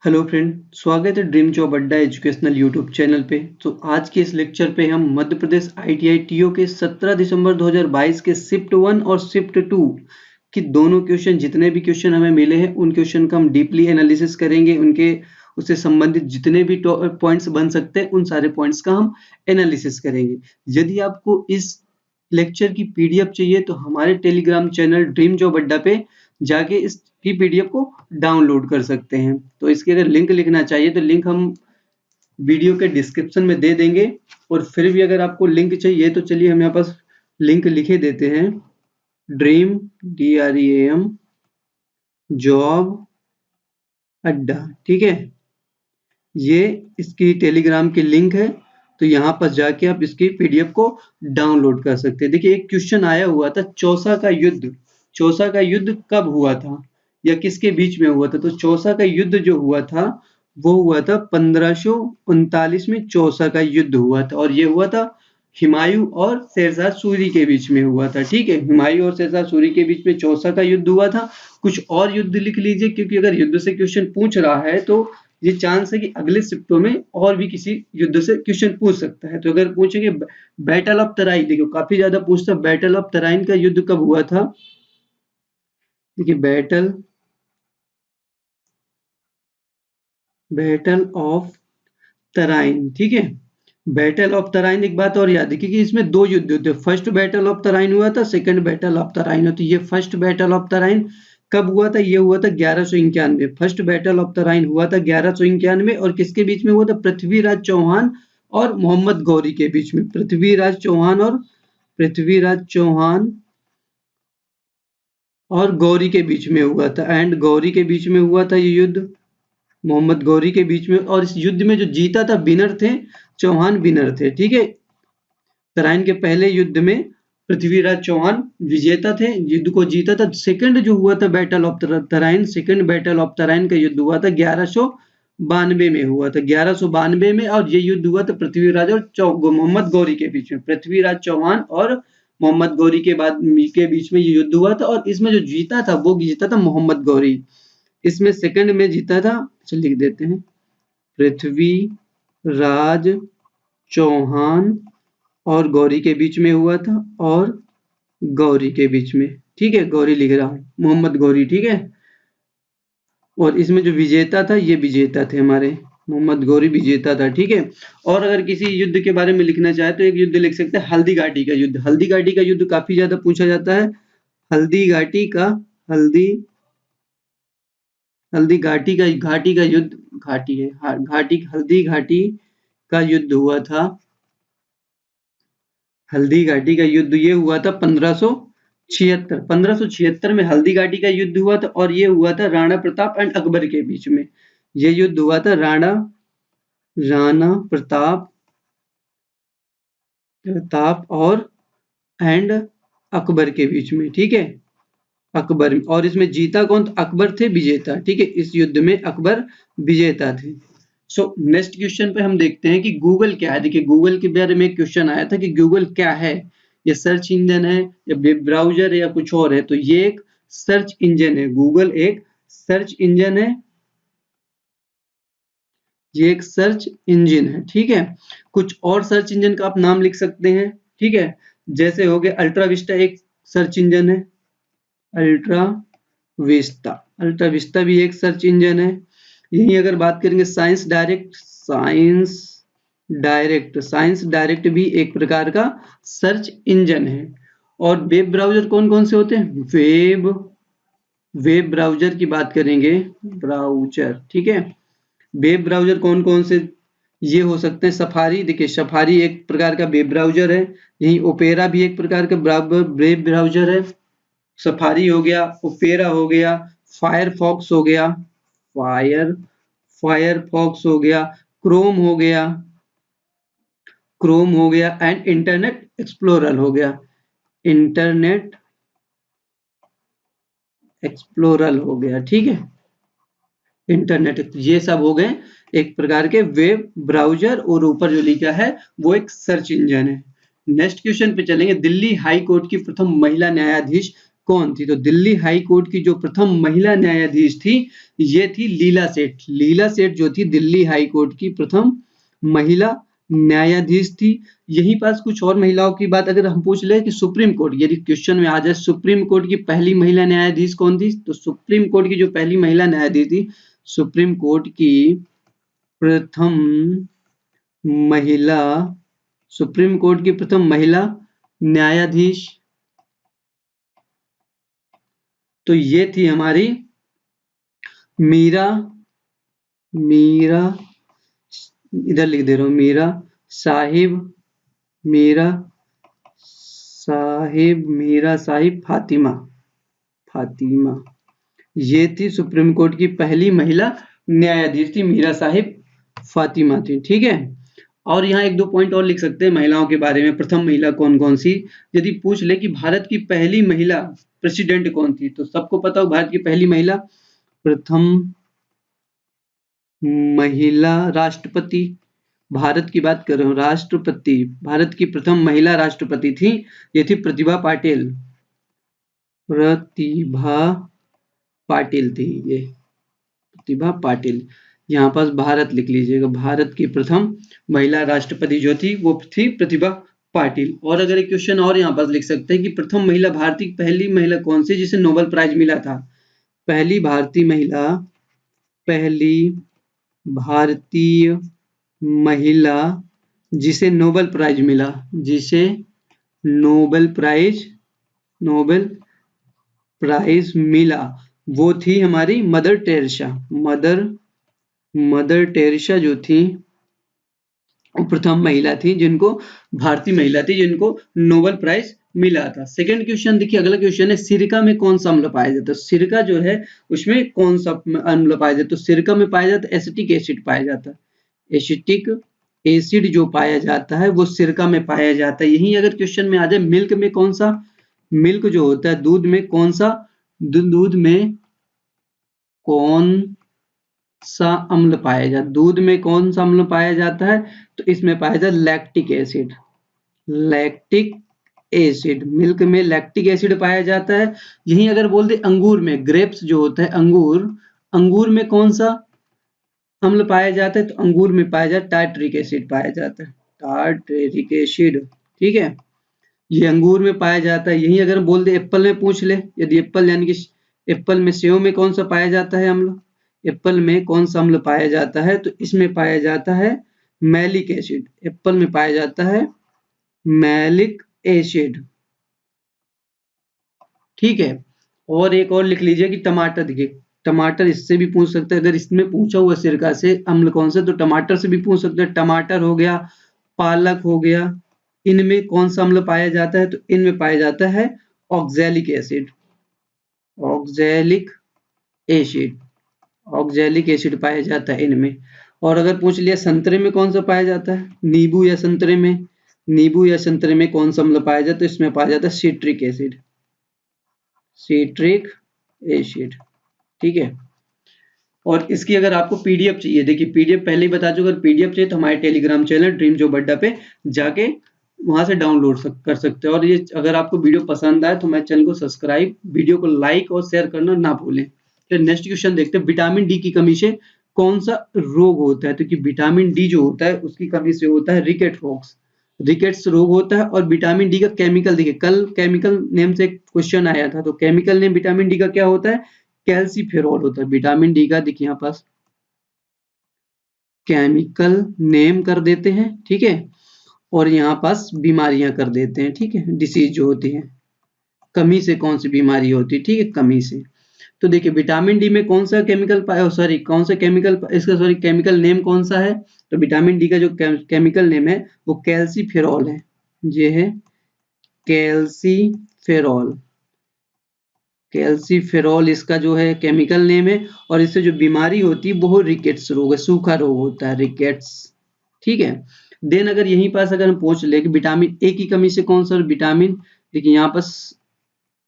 Hello friend, स्वागत है dream job अड्डा एजुकेशनल यूट्यूब चैनल पे। तो आज के इस लेक्चर पे हम मध्य प्रदेश आईटीआई टीओ के 17 दिसंबर 2022 के शिफ्ट 1 और शिफ्ट 2 की दोनों क्वेश्चन, जितने भी क्वेश्चन हमें मिले हैं उन क्वेश्चन का हम डीपली एनालिसिस करेंगे। उनके उससे संबंधित जितने भी पॉइंट्स बन सकते हैं उन सारे पॉइंट्स का हम एनालिसिस करेंगे। यदि आपको इस लेक्चर की पीडीएफ चाहिए तो हमारे टेलीग्राम चैनल ड्रीम जॉब अड्डा पे जाके इसकी पीडीएफ को डाउनलोड कर सकते हैं। तो इसकी अगर लिंक लिखना चाहिए तो लिंक हम वीडियो के डिस्क्रिप्शन में दे देंगे, और फिर भी अगर आपको लिंक चाहिए तो चलिए हम यहाँ पास लिंक लिखे देते हैं। ड्रीम DREAM जॉब अड्डा, ठीक है, ये इसकी टेलीग्राम की लिंक है। तो यहाँ पर जाके आप इसकी पीडीएफ को डाउनलोड कर सकते हैं। देखिए, एक क्वेश्चन आया हुआ था, चौसा का युद्ध। चौसा का युद्ध कब हुआ था या किसके बीच में हुआ था? तो चौसा का युद्ध जो हुआ था वो हुआ था 1539 में चौसा का युद्ध हुआ था, और ये हुआ था हुमायूं और शेरशाह सूरी के बीच में हुआ था। ठीक है, हुमायूं और शेरशाह सूरी के बीच में चौसा का युद्ध हुआ था। कुछ और युद्ध लिख लीजिए, क्योंकि अगर युद्ध से क्वेश्चन पूछ रहा है तो ये चांस है कि अगले शिफ्टों में और भी किसी युद्ध से क्वेश्चन पूछ सकता है। तो अगर पूछेंगे बैटल ऑफ तराइन, देखो काफी ज्यादा पूछता है, बैटल ऑफ तराइन का युद्ध कब हुआ था? देखिए, बैटल ऑफ तराइन, ठीक है। बैटल ऑफ तराइन, एक बात और याद रखिए कि इसमें दो युद्ध होते हैं। फर्स्ट बैटल ऑफ तराइन हुआ था, सेकंड बैटल ऑफ तराइन होती है। ये फर्स्ट बैटल ऑफ तराइन कब हुआ था? ये हुआ था 1191। फर्स्ट बैटल ऑफ तराइन हुआ था 1191, और किसके बीच में हुआ था? पृथ्वीराज चौहान और मोहम्मद गौरी के बीच में। पृथ्वीराज चौहान और गौरी के बीच में हुआ था। एंड गौरी के बीच में हुआ था ये युद्ध, मोहम्मद गौरी के बीच में। और इस युद्ध में जो जीता था, विनर थे चौहान, विनर थे। ठीक है, तराइन के पहले युद्ध में पृथ्वीराज चौहान विजेता थे, युद्ध को जीता था। सेकंड जो हुआ था battle of Tarain, second battle of Tarain का युद्ध हुआ था 1192 में हुआ था, 1192 में। और ये युद्ध हुआ था पृथ्वीराज और मोहम्मद गौरी के बीच में। पृथ्वीराज चौहान और मोहम्मद गौरी के बीच में ये युद्ध हुआ था, और इसमें जो जीता था वो जीता था मोहम्मद गौरी। इसमें सेकंड में जीता था, चलिए लिख देते हैं, पृथ्वीराज चौहान और गौरी के बीच में हुआ था, और गौरी के बीच में। ठीक है, गौरी लिख रहा हूं, मोहम्मद गौरी। ठीक है, और इसमें जो विजेता था, ये विजेता थे हमारे, मोहम्मद गौरी विजेता था। ठीक है, और अगर किसी युद्ध के बारे में लिखना चाहे तो एक युद्ध लिख सकते हैं, हल्दी घाटी का युद्ध। हल्दी घाटी का युद्ध काफी ज्यादा पूछा जाता है। हल्दी घाटी का युद्ध, घाटी है, हल्दी घाटी का युद्ध हुआ था। हल्दी घाटी का युद्ध ये हुआ था 1576 में हल्दी घाटी का युद्ध हुआ था, और ये हुआ था राणा प्रताप एंड अकबर के बीच में। ये युद्ध हुआ था राणा प्रताप और एंड अकबर के बीच में। ठीक है, अकबर, और इसमें जीता कौन? अकबर थे विजेता। ठीक है, इस युद्ध में अकबर विजेता थे। सो नेक्स्ट क्वेश्चन पे हम देखते हैं कि गूगल क्या है। देखिए, गूगल के बारे में एक क्वेश्चन आया था कि गूगल क्या है, ये सर्च इंजन है या वेब ब्राउजर है या कुछ और है? तो ये एक सर्च इंजन है। गूगल एक सर्च इंजन है, ये एक सर्च इंजन है। ठीक है, कुछ और सर्च इंजन का आप नाम लिख सकते हैं। ठीक है, जैसे हो गया अल्ट्रा विस्टा, एक सर्च इंजन है। अल्ट्रा विस्टा भी एक सर्च इंजन है। यही अगर बात करेंगे साइंस डायरेक्ट भी एक प्रकार का सर्च इंजन है। और वेब ब्राउजर कौन कौन से होते हैं? वेब ब्राउजर की बात करेंगे, ब्राउजर। ठीक है, वेब ब्राउजर कौन कौन से ये हो सकते हैं? सफारी, देखिए सफारी एक प्रकार का वेब ब्राउजर है। यही ओपेरा भी एक प्रकार का वेब ब्राउजर है। सफारी हो गया, ओपेरा हो गया, फायरफॉक्स हो गया, फायरफॉक्स हो गया, क्रोम हो गया एंड इंटरनेट एक्सप्लोरर हो गया। इंटरनेट एक्सप्लोरर हो गया। ठीक है, इंटरनेट, ये सब हो गए एक प्रकार के वेब ब्राउजर, और ऊपर जो लिखा है वो एक सर्च इंजन है। नेक्स्ट क्वेश्चन पे चलेंगे। दिल्ली हाई कोर्ट की प्रथम महिला न्यायाधीश कौन थी? तो दिल्ली हाई कोर्ट की जो प्रथम महिला न्यायाधीश थी, ये थी लीला सेठ। लीला सेठ जो थी दिल्ली हाई कोर्ट की प्रथम महिला न्यायाधीश थी। यहीं पास कुछ और महिलाओं की बात अगर हम पूछ ले कि सुप्रीम कोर्ट, यदि क्वेश्चन में आ जाए सुप्रीम कोर्ट की पहली महिला न्यायाधीश कौन थी, तो सुप्रीम कोर्ट की जो पहली महिला न्यायाधीश थी, सुप्रीम कोर्ट की प्रथम महिला, सुप्रीम कोर्ट की प्रथम महिला न्यायाधीश, तो ये थी हमारी मीरा, मीरा, इधर लिख दे रहा हूं, मीरा साहिब, मीरा साहिब, मीरा साहिब फातिमा, फातिमा, ये थी सुप्रीम कोर्ट की पहली महिला न्यायाधीश थी, मीरा साहिब फातिमा थी। ठीक है, और यहाँ एक दो पॉइंट और लिख सकते हैं महिलाओं के बारे में, प्रथम महिला कौन कौन सी। यदि पूछ ले कि भारत की पहली महिला प्रेसिडेंट कौन थी, तो सबको पता हो भारत की पहली महिला, प्रथम महिला राष्ट्रपति, भारत की बात कर रहा हूँ, राष्ट्रपति, भारत की प्रथम महिला राष्ट्रपति थी, ये थी प्रतिभा पाटिल, प्रतिभा पाटिल थी ये, प्रतिभा पाटिल। यहाँ पास भारत लिख लीजिएगा, भारत की प्रथम महिला राष्ट्रपति जो थी वो थी प्रतिभा पाटिल। और अगर एक क्वेश्चन और यहाँ पास लिख सकते हैं कि प्रथम महिला, भारतीय पहली महिला कौन सी जिसे नोबेल प्राइज मिला था, पहली भारतीय महिला, पहली भारतीय महिला जिसे नोबेल प्राइज मिला, जिसे नोबेल प्राइज, नोबेल प्राइज मिला, वो थी हमारी मदर टेरेसा। मदर टेरेसा जो थी वो प्रथम महिला थी जिनको, भारतीय महिला थी जिनको नोबेल प्राइज मिला था। सेकंड क्वेश्चन देखिए, अगला क्वेश्चन है सिरका में कौन सा अम्ल पाया जाता है, सिरका जो है उसमें कौन सा अम्ल पाया जाता है, तो सिरका में पाया जाता है एसिटिक एसिड पाया जाता है, एसिटिक एसिड जो पाया जाता है वो सिरका में पाया जाता है। यही अगर क्वेश्चन में आ जाए मिल्क में कौन सा, मिल्क जो होता है दूध में कौन सा, दूध में कौन सा अम्ल पाया जाता है, दूध में कौन सा अम्ल पाया जाता है, तो इसमें पाया जाता है lactic acid, lactic acid, milk में लैक्टिक एसिड पाया जाता है। यही अगर बोल दे अंगूर में, ग्रेप्स जो होता है अंगूर, अंगूर में कौन सा अम्ल पाया जाता है, तो अंगूर में पाया जाता है टार्टरिक एसिड पाया जाता है, टार्टरिक एसिड। ठीक है, ये अंगूर में पाया जाता है। यही अगर बोल दे एप्पल में पूछ ले, यदि एप्पल यानी कि एप्पल में, सेव में कौन सा पाया जाता है अम्ल, एप्पल में कौन सा अम्ल पाया जाता है, तो इसमें पाया जाता है मैलिक एसिड, एप्पल में पाया जाता है मैलिक एसिड। ठीक है, और एक और लिख लीजिए कि टमाटर, देखिए टमाटर इससे भी पूछ सकते हैं, अगर इसमें पूछा हुआ सिरका से अम्ल कौन सा, तो टमाटर से भी पूछ सकते हैं, टमाटर हो गया, पालक हो गया, इनमें कौन सा अम्ल पाया जाता है, तो इनमें पाया जाता है oxalic acid, oxalic acid, oxalic acid पाया जाता है इनमें। और अगर पूछ लिया संतरे में कौन सा पाया जाता है, नींबू या संतरे में, नींबू या संतरे में कौन सा अम्ल पाया जाता है, तो इसमें पाया जाता है सिट्रिक एसिड, सिट्रिक एसिड। ठीक है, और इसकी अगर आपको पीडीएफ चाहिए, देखिए पीडीएफ पहले ही बता चुका, अगर पीडीएफ चाहिए तो हमारे टेलीग्राम चैनल ड्रीम जॉब अड्डा पे जाके वहां से डाउनलोड कर सकते हैं। और ये अगर आपको वीडियो पसंद आए तो मेरे चैनल को सब्सक्राइब, वीडियो को लाइक और शेयर करना ना भूलें। फिर नेक्स्ट क्वेश्चन देखते हैं, विटामिन डी की कमी से कौन सा रोग होता है, तो कि विटामिन डी जो होता है उसकी कमी से होता है रिकेट रोग, रिकेट्स रोग होता है। और विटामिन डी का केमिकल देखिए, कल केमिकल नेम से क्वेश्चन आया था, तो केमिकल नेम विटामिन डी का क्या होता है, कैल्सीफेरॉल होता है विटामिन डी का। देखिए यहाँ पास केमिकल नेम कर देते हैं, ठीक है, और यहाँ पास बीमारियां कर देते हैं, ठीक है, डिसीज जो होती है, कमी से कौन सी बीमारी होती है, ठीक है, कमी से। तो देखिए विटामिन डी में कौन सा केमिकल पाया, सॉरी कौन सा केमिकल, इसका सॉरी केमिकल नेम कौन सा है, तो विटामिन डी का जो केमिकल नेम है वो कैल्सीफेरॉल है, ये है कैल्सीफेरॉल, कैल्सीफेरॉल इसका जो है केमिकल नेम है। और इससे जो बीमारी होती है वो रिकेट्स रोग है, सूखा रोग होता है, रिकेट्स। ठीक है, देन अगर यहीं पास अगर हम पूछ ले कि विटामिन ए की कमी से कौन सा विटामिन, देखिए यहाँ पास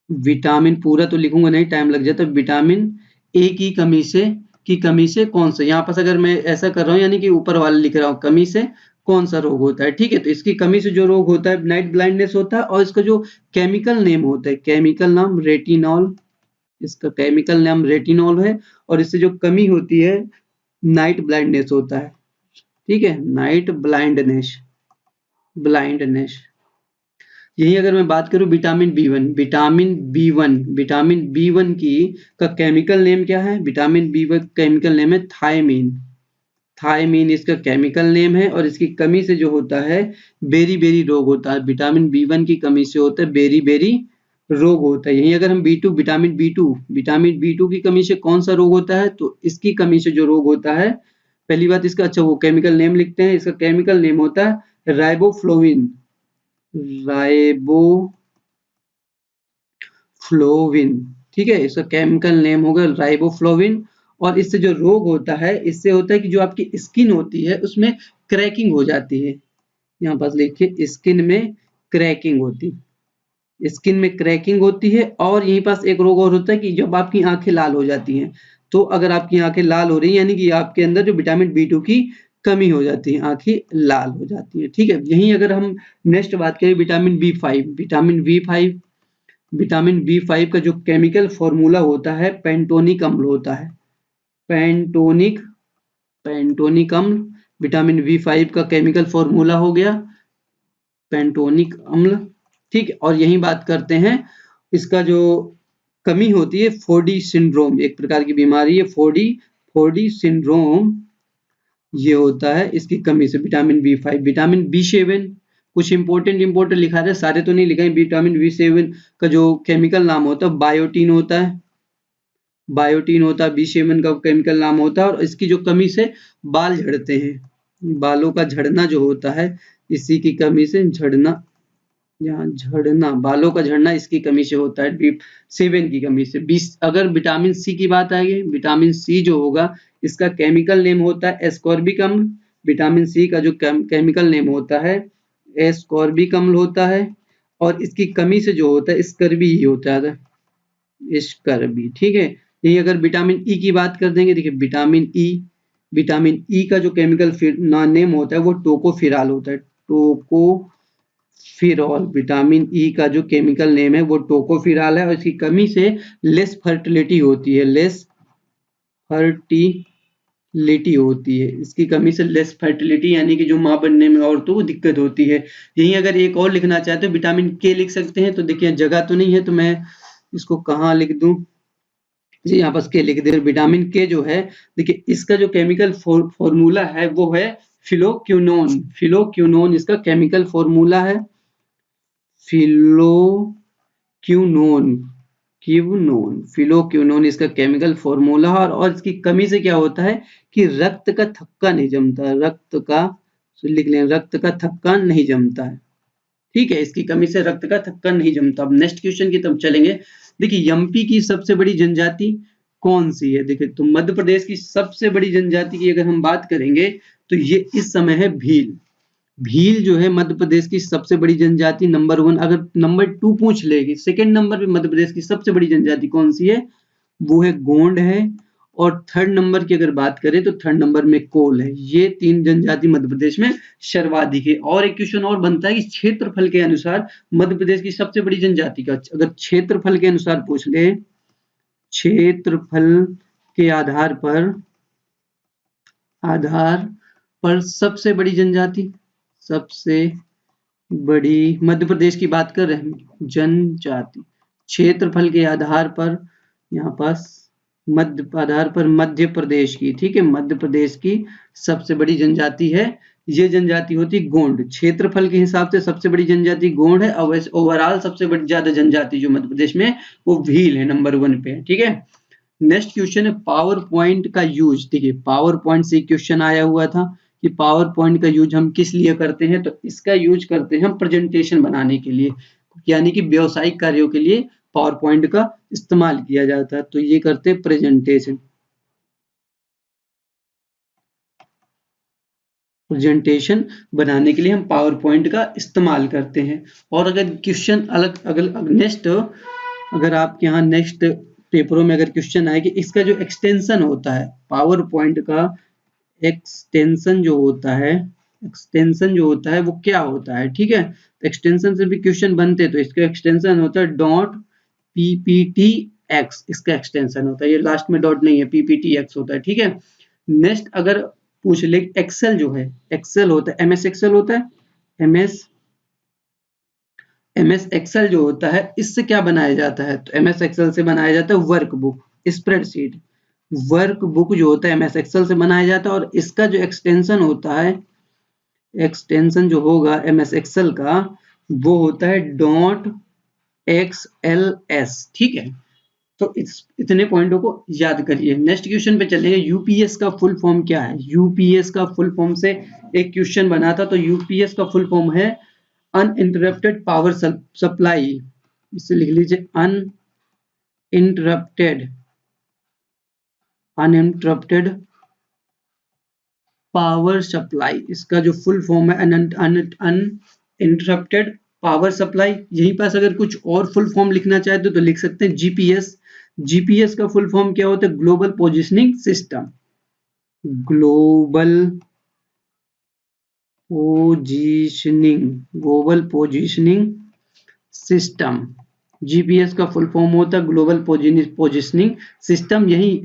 विटामिन पूरा तो लिखूंगा नहीं, टाइम लग जाता है, विटामिन ए की कमी से कौन सा, यहाँ पास अगर मैं ऐसा कर रहा हूँ यानी कि ऊपर वाला लिख रहा हूँ, कमी से कौन सा रोग होता है। ठीक है, तो इसकी कमी से जो रोग होता है नाइट ब्लाइंडनेस होता है, और इसका जो केमिकल नेम होता है, केमिकल नाम रेटिनॉल, इसका केमिकल नाम रेटिनॉल है, और इससे जो कमी होती है नाइट ब्लाइंडनेस होता है। ठीक है, नाइट ब्लाइंडनेस, ब्लाइंडनेस। यही अगर मैं बात करूं विटामिन बी वन की का केमिकल नेम क्या है, विटामिन बी1 केमिकल नेम है थायमीन, थायमीन इसका केमिकल नेम है, और इसकी कमी से जो होता है बेरी बेरी रोग होता है। विटामिन बी1 की कमी से होता है बेरी बेरी रोग होता है। यही अगर हम विटामिन बी टू की कमी से कौन सा रोग होता है, तो इसकी कमी से जो रोग होता है, पहली बात इसका अच्छा वो केमिकल नेम लिखते हैं, इसका केमिकल नेम होता है राइबोफ्लोविन, राइबोफ्लोविन। ठीक है, इसका केमिकल नेम होगा राइबोफ्लोविन, और इससे जो रोग होता है, इससे होता है कि जो आपकी स्किन होती है उसमें क्रैकिंग हो जाती है। यहाँ पास लिखिए स्किन में क्रैकिंग होती, स्किन में क्रैकिंग होती है। और यहीं पास एक रोग और होता है कि जब आपकी आंखें लाल हो जाती हैं, तो अगर आपकी आंखें लाल हो रही हैं यानी कि आपके अंदर जो विटामिन बी2 की कमी हो जाती है, आंखें लाल हो जाती हैं। ठीक है, यहीं अगर हम नेक्स्ट बात करें विटामिन बी5 का जो केमिकल फॉर्मूला होता है पेंटोनिक अम्ल होता है, पेंटोनिक अम्ल, विटामिन बी5 का केमिकल फॉर्मूला हो गया पेंटोनिक अम्ल। ठीक है, और यही बात करते हैं इसका जो कमी होती है 4D सिंड्रोम, एक प्रकार की बीमारी है 4D सिंड्रोम, ये होता है इसकी कमी से विटामिन बी5। विटामिन बी7 कुछ इंपॉर्टेंट लिखा है, सारे तो नहीं लिखा है। विटामिन बी7 का जो केमिकल नाम होता है बायोटीन होता है, बी7 का केमिकल नाम होता है, और इसकी जो कमी से बाल झड़ते हैं, बालों का झड़ना जो होता है, इसी की कमी से झड़ना, यहाँ झड़ना, बालों का झड़ना इसकी कमी से होता है, बी7 की कमी से। अगर विटामिन सी की बात आएगी, विटामिन सी जो होगा इसका केमिकल नेम होता है एस्कॉर्बिक अम्ल, विटामिन सी का जो केमिकल नेम होता है एस्कॉर्बिक अम्ल होता है, और इसकी कमी से जो होता है स्कर्बी ही होता है, स्कर्बी। ठीक है, यही अगर विटामिन ई की बात कर देंगे, देखिए विटामिन ई का जो केमिकल नेम होता है वो टोकोफिराल होता है, टोकोफिरॉल। विटामिन ई का जो केमिकल नेम है वो टोकोफिराल है, और इसकी कमी से लेस फर्टिलिटी होती है, लेस फर्टिलिटी होती है, इसकी कमी से लेस फर्टिलिटी यानी कि जो मां बनने में औरतों को दिक्कत होती है। यही अगर एक और लिखना चाहते हो विटामिन के लिख सकते हैं, तो देखिए जगह तो नहीं है तो मैं इसको कहाँ लिख दूं जी, यहाँ पर के लिख दे। विटामिन के जो है देखिए इसका जो केमिकल फॉर्मूला है वो है फिलोक्यूनोन इसका केमिकल फॉर्मूला है, फिलोक्यूनोन इसका केमिकल फॉर्मूला है, और इसकी कमी से क्या होता है कि रक्त का थक्का नहीं जमता, लिख लें रक्त का थक्का नहीं जमता है। ठीक है, इसकी कमी से रक्त का थक्का नहीं जमता। अब नेक्स्ट क्वेश्चन की तरफ चलेंगे। देखिए एमपी की सबसे बड़ी जनजाति कौन सी है, देखिए तो मध्य प्रदेश की सबसे बड़ी जनजाति की अगर हम बात करेंगे तो ये इस समय है भील। भील जो है मध्य प्रदेश की सबसे बड़ी जनजाति नंबर 1। अगर नंबर 2 पूछ लेगी, सेकंड नंबर पे मध्य प्रदेश की सबसे बड़ी जनजाति कौन सी है, वो है गोंड है, और थर्ड नंबर की अगर बात करें तो थर्ड नंबर में कोल है। ये 3 जनजाति मध्य प्रदेश में सर्वाधिक है। और एक क्वेश्चन और बनता है कि क्षेत्रफल के अनुसार मध्य प्रदेश की सबसे बड़ी जनजाति का, अगर क्षेत्रफल के अनुसार पूछ ले, क्षेत्रफल के आधार पर सबसे बड़ी जनजाति, सबसे बड़ी मध्य प्रदेश की बात कर रहे हैं जनजाति, क्षेत्रफल के आधार पर यहाँ पास मध्य प्रदेश की, ठीक है, मध्य प्रदेश की सबसे बड़ी जनजाति है, ये जनजाति होती गोंड। क्षेत्रफल के हिसाब से सबसे बड़ी जनजाति गोंड है, और वैसे ओवरऑल सबसे बड़ी ज्यादा जनजाति जो मध्य प्रदेश में वो भील है, नंबर 1 पे है। ठीक है, नेक्स्ट क्वेश्चन है पावर पॉइंट का यूज। देखिए पावर पॉइंट से क्वेश्चन आया हुआ था कि पावर पॉइंट का यूज हम किस लिए करते हैं, तो इसका यूज करते हैं हम प्रेजेंटेशन बनाने के लिए, यानी कि व्यावसायिक कार्यों के लिए पावर पॉइंट का इस्तेमाल किया जाता है। तो ये करते हैं प्रेजेंटेशन बनाने के लिए हम पावर पॉइंट का इस्तेमाल करते हैं। और अगर क्वेश्चन नेक्स्ट अगर आपके यहाँ नेक्स्ट पेपरों में अगर क्वेश्चन आए कि इसका जो एक्सटेंशन होता है पावर पॉइंट का, एक्सटेंशन जो होता है एक्सटेंशन जो होता है वो क्या होता है, ठीक है। तो एक्सटेंशन से भी क्वेश्चन बनते हैं, तो इसका एक्सटेंशन होता है डॉट PPTX, इसका एक्सटेंशन होता है, ये लास्ट में डॉट नहीं है, PPTX होता है, ठीक है। नेक्स्ट अगर पूछ ले एक्सेल जो है, एक्सेल होता है MS एक्सेल होता है, MS एक्सेल जो होता है इससे क्या बनाया जाता है, तो MS एक्सेल से बनाया जाता है वर्कबुक, स्प्रेडशीट। वर्कबुक जो होता है MS एक्सेल से बनाया जाता है, और इसका जो एक्सटेंशन होता है, एक्सटेंशन जो होगा MS एक्सेल का वो होता है डॉट XLS, ठीक है। तो इतने पॉइंटों को याद करिए। नेक्स्ट क्वेश्चन पे चलेंगे। यूपीएस का फुल फॉर्म क्या है, यूपीएस का फुल फॉर्म से एक क्वेश्चन बना था, तो यूपीएस का फुल फॉर्म है अनइंटरप्टेड पावर सप्लाई, इसे लिख लीजिए अनइंटरप्टेड पावर सप्लाई, इसका जो फुल फॉर्म है अनइंटरप्टेड पावर सप्लाई। यहीं पास अगर कुछ और फुल फॉर्म लिखना चाहते तो लिख सकते हैं जीपीएस। जीपीएस का फुल फॉर्म क्या होता है, global positioning system, global positioning system. GPS का फुल फॉर्म होता है ग्लोबल पोजिशनिंग सिस्टम। यही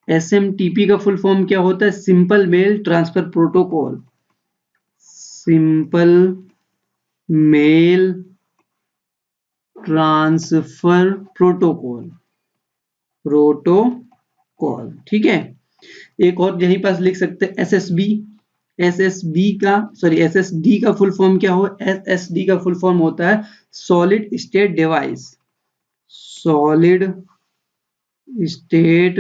एसएमटीपी का फुल फॉर्म क्या होता है, simple mail transfer protocol, simple mail transfer protocol, ठीक है। एक और यहीं पास लिख सकते हैं एसएसडी का फुल फॉर्म क्या हो, एसएसडी का फुल फॉर्म होता है solid state device, solid state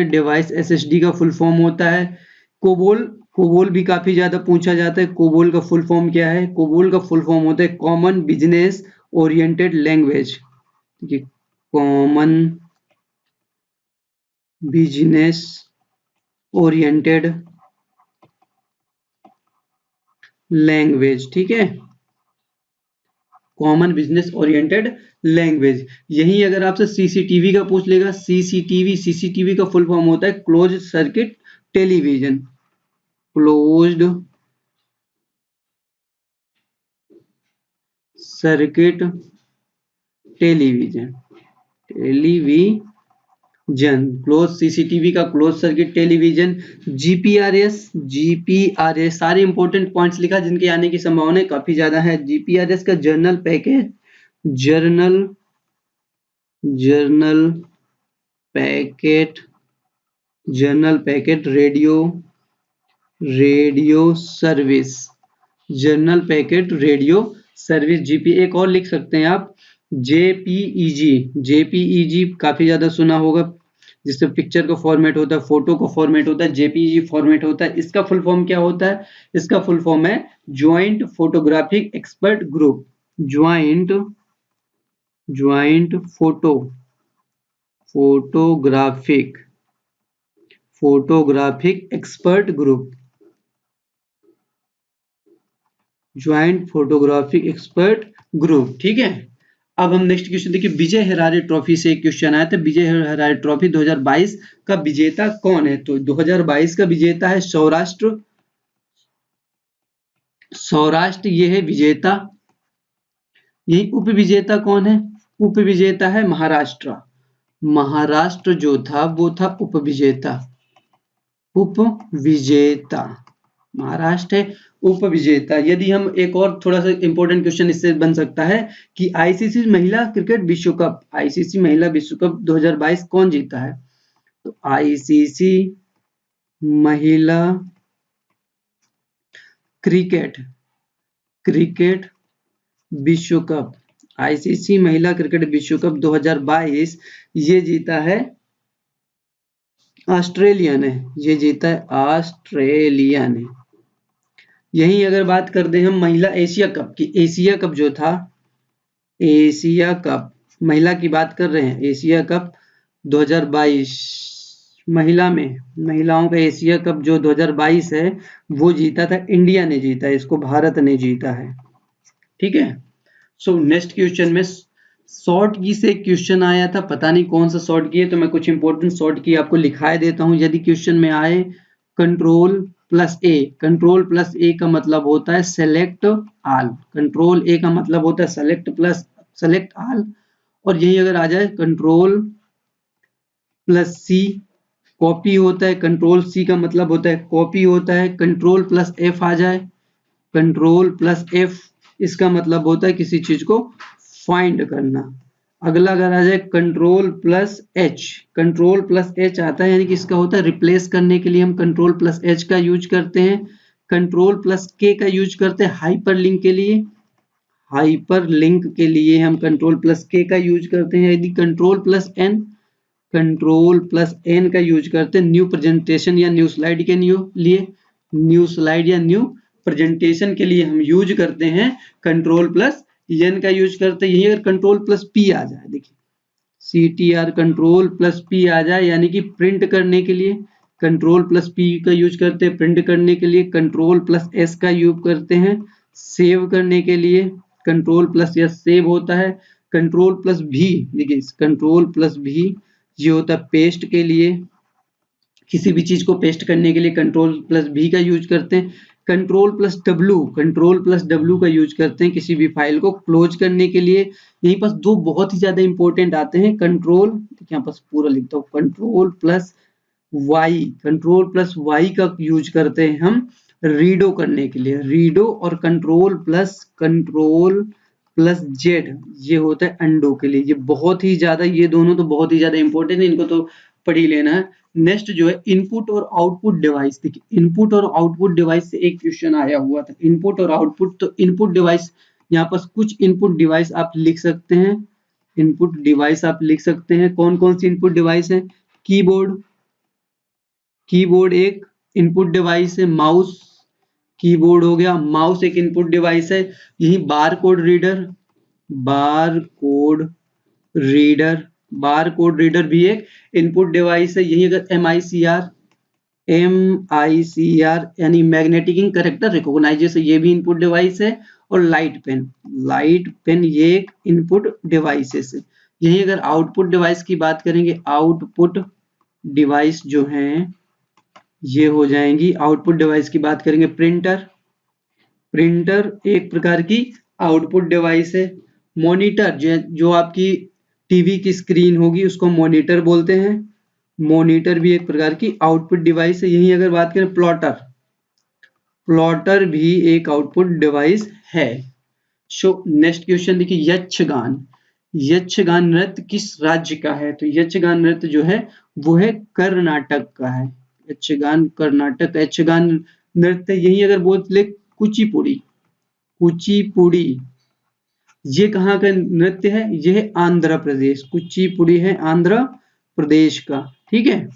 device SSD का फुल फॉर्म होता है। कोबोल भी काफी ज्यादा पूछा जाता है, कोबोल का फुल फॉर्म क्या है, कोबोल का फुल फॉर्म होता है कॉमन बिजनेस ओरिएंटेड लैंग्वेज, ठीक है, कॉमन बिजनेस ओरिएंटेड लैंग्वेज, ठीक है, कॉमन बिजनेस ओरिएंटेड लैंग्वेज। यही अगर आपसे सीसीटीवी का पूछ लेगा, सीसीटीवी का फुल फॉर्म होता है close circuit television, closed circuit television, close CCTV का क्लोज सर्किट टेलीविजन। जीपीआरएस सारे इंपॉर्टेंट पॉइंट्स लिखा जिनके आने की संभावना काफी ज्यादा है। जीपीआरएस का journal packet radio service GP. एक और लिख सकते हैं आप जेपीईजी काफी ज्यादा सुना होगा, जिससे पिक्चर का फॉर्मेट होता है, फोटो का फॉर्मेट होता है, जेपीईजी फॉर्मेट होता है। इसका फुल फॉर्म क्या होता है, इसका फुल फॉर्म है joint photographic expert group, joint photographic expert group, joint photographic expert group, ठीक है। अब हम नेक्स्ट क्वेश्चन देखिए, विजय हरारे ट्रॉफी से एक क्वेश्चन आया था। विजय हरारे ट्रॉफी 2022 का विजेता कौन है, तो 2022 का विजेता है सौराष्ट्र, ये है विजेता। यही उप विजेता कौन है, उप विजेता है महाराष्ट्र जो था वो था उप विजेता, महाराष्ट्र है उप विजेता। यदि हम एक और थोड़ा सा इंपॉर्टेंट क्वेश्चन इससे बन सकता है कि आईसीसी महिला क्रिकेट विश्व कप, आईसीसी महिला विश्व कप 2022 कौन जीता है, तो आईसीसी महिला क्रिकेट विश्व कप, आईसीसी महिला क्रिकेट विश्व कप 2022 ये जीता है ऑस्ट्रेलिया ने, ये जीता है ऑस्ट्रेलिया ने। यही अगर बात कर दें हम महिला एशिया कप की, एशिया कप जो था, एशिया कप महिला की बात कर रहे हैं, एशिया कप 2022 महिलाओं का एशिया कप जो 2022 है वो जीता था इंडिया ने जीता है, इसको भारत ने जीता है, ठीक है। सो नेक्स्ट क्वेश्चन में शॉर्ट की से क्वेश्चन आया था, पता नहीं कौन सा शॉर्ट की है, तो मैं कुछ इंपॉर्टेंट शॉर्ट की आपको लिखाए देता हूं, यदि क्वेश्चन में आए कंट्रोल प्लस ए। कंट्रोल प्लस ए का मतलब होता है सेलेक्ट ऑल। कंट्रोल ए का मतलब होता है सेलेक्ट ऑल। और यही अगर आ जाए कंट्रोल प्लस सी, कॉपी होता है। कंट्रोल सी का मतलब होता है कॉपी होता है। कंट्रोल प्लस एफ आ जाए, कंट्रोल प्लस एफ इसका मतलब होता है किसी चीज को फाइंड करना। अगला अगर आ जाए control plus H, control plus H आता है यानी कि इसका होता है रिप्लेस करने के लिए हम कंट्रोल प्लस एच का यूज करते हैं। कंट्रोल प्लस के का यूज करते हैं हाइपरलिंक के लिए। हाइपरलिंक के लिए हम कंट्रोल प्लस के का यूज करते हैं। यदि control plus N, control plus N का यूज करते हैं न्यू प्रेजेंटेशन या न्यू स्लाइड के लिए। न्यू स्लाइड या न्यू प्रेजेंटेशन के लिए हम यूज करते हैं कंट्रोल प्लस एन का यूज करते हैं। यही अगर कंट्रोल प्लस पी आ जाए, देखिए CTR कंट्रोल प्लस पी आ जाए यानी कि प्रिंट करने के लिए कंट्रोल प्लस पी का यूज करते हैं प्रिंट करने के लिए। कंट्रोल प्लस एस का यूज करते हैं सेव करने के लिए। कंट्रोल प्लस एस सेव होता है। कंट्रोल प्लस भी, देखिए कंट्रोल प्लस भी ये होता है पेस्ट के लिए। किसी भी चीज को पेस्ट करने के लिए कंट्रोल प्लस भी का यूज करते हैं। Control plus W, control plus W का यूज करते हैं किसी भी फाइल को क्लोज करने के लिए। यहीं पास दो बहुत ही ज्यादा इंपॉर्टेंट आते हैं, कंट्रोल, यहाँ पास पूरा लिखता हूँ, control plus Y. Control plus Y का यूज करते हैं हम रीडो करने के लिए, रीडो। और कंट्रोल प्लस जेड ये होता है अंडो के लिए। ये बहुत ही ज्यादा, ये दोनों तो बहुत ही ज्यादा इंपॉर्टेंट है, इनको तो पढ़ ही लेना है। नेक्स्ट जो है इनपुट और आउटपुट डिवाइस। देखिए इनपुट और आउटपुट डिवाइस से एक क्वेश्चन आया हुआ था, इनपुट और आउटपुट। तो इनपुट डिवाइस, यहाँ पर कुछ इनपुट डिवाइस आप लिख सकते हैं। इनपुट डिवाइस आप लिख सकते हैं, कौन कौन सी इनपुट डिवाइस है? कीबोर्ड, कीबोर्ड एक इनपुट डिवाइस है। माउस, कीबोर्ड हो गया। माउस एक इनपुट डिवाइस है। यही bar code reader, bar code reader, bar code reader भी एक इनपुट डिवाइस है। यही अगर MICR यानी मैग्नेटिक कैरेक्टर रिकॉग्नाइजेशन, ये भी इनपुट डिवाइस है। और लाइट पेन ये एक इनपुट डिवाइसेस है। यही अगर आउटपुट डिवाइस की बात करेंगे, आउटपुट डिवाइस जो हैं ये हो जाएंगी। आउटपुट डिवाइस की बात करेंगे, प्रिंटर, प्रिंटर एक प्रकार की आउटपुट डिवाइस है। मॉनिटर जो आपकी टीवी की स्क्रीन होगी उसको मॉनिटर बोलते हैं। मॉनिटर भी एक प्रकार की आउटपुट डिवाइस है। यही अगर बात करें प्लॉटर, प्लॉटर भी एक आउटपुट डिवाइस है। सो नेक्स्ट क्वेश्चन देखिए, यक्षगान, यक्षगान नृत्य किस राज्य का है? तो यक्षगान नृत्य जो है वो है कर्नाटक का है। यक्षगान कर्नाटक, यक्षगान नृत्य। यही अगर बोल ले कुचिपुड़ी, कुचिपुड़ी ये कहाँ का नृत्य है? ये है आंध्र प्रदेश, कुचिपुड़ी है आंध्र प्रदेश का, ठीक है।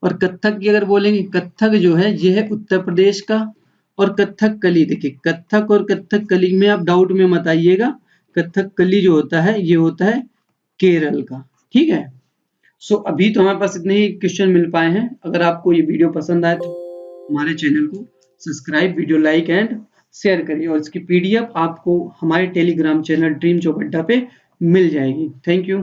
और कथक की अगर बोलेंगे, कथक जो है ये है उत्तर प्रदेश का। और कथकली, देखिए कथक और कथकली में आप डाउट में मत आइएगा, कथकली जो होता है ये होता है केरल का, ठीक है। सो अभी तो हमारे पास इतने ही क्वेश्चन मिल पाए हैं। अगर आपको ये वीडियो पसंद आए तो हमारे चैनल को subscribe, video like and share करिए। और इसकी PDF आपको हमारे टेलीग्राम चैनल ड्रीम चौबट्टा पे मिल जाएगी। Thank you.